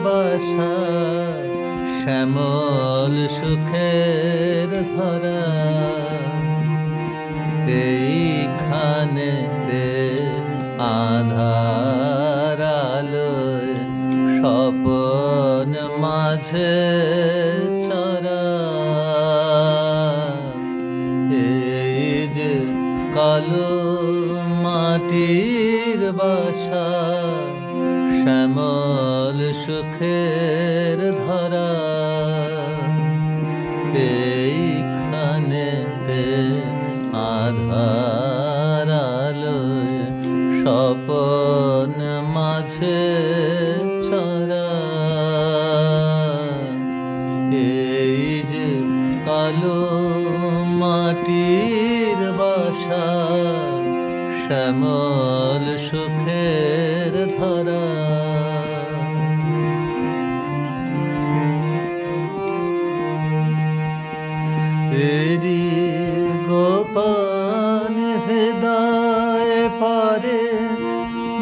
বাসা শ্যামল সুখের ধরা এইখানেতে আধার আলোয় স্বপন মাঝে চরা এই যে কালো মাটির বাসা শ্যামল সুখের ধরা এইখানেতে আধার আলোয় স্বপন মাঝে চরা এই যে কালো মাটির বাসা শ্যামল সুখের ধরা এরি গোপন হৃদয় পারে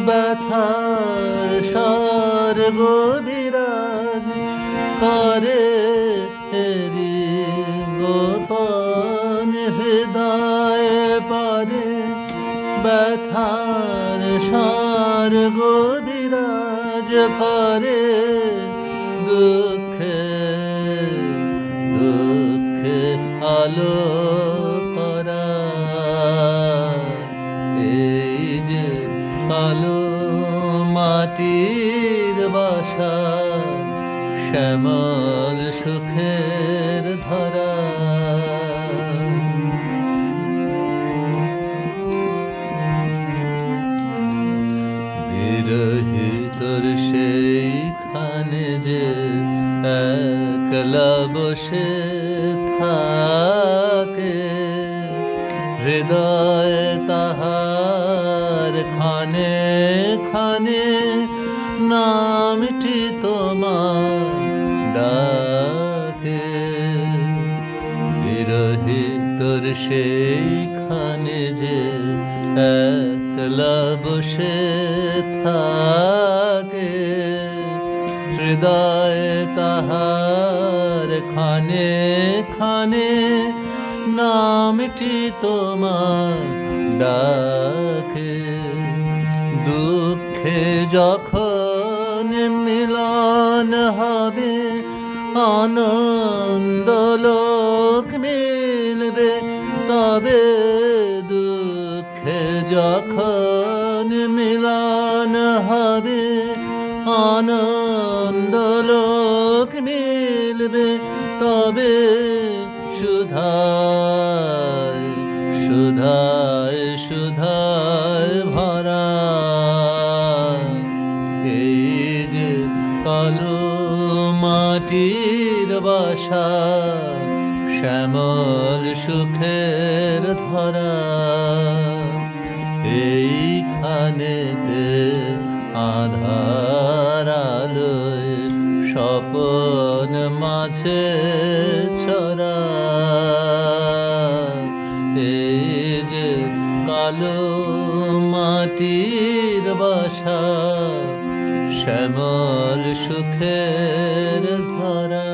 ব্যথার স্বর্গ বিরাজ করে এরি গোপন হৃদয় পারে ব্যথার স্বর্গ বিরাজ করে দুঃখে দুঃখে আলো করা এই যে কালো মাটির বাসা শ্যামল সুখের ধরা বিরহিতর সেইখানে যে একলা বসে থাকে হৃদয় তাহার খানে খানে নামটি তোমার ডাকে বিরহিতর সেইখানে যে একলা বসে থাকে হৃদয় তাহার খানে খানে নামটি তোমার ডাকে দুঃখে যখন মিলন হবে আনন্দ লোক মিলবে তবে দুঃখে যখন মিলন হবে আনন্দ লোক মিলবে তবে সুধায় সুধায় সুধায় ভরা এই যে কালো মাটির বাসা শ্যামল সুখের ধরা এইখানেতে আধার আলোয় স্বপন মাঝে ছড়া এই যে কালো মাটির বাসা শ্যামল সুখের ধরা।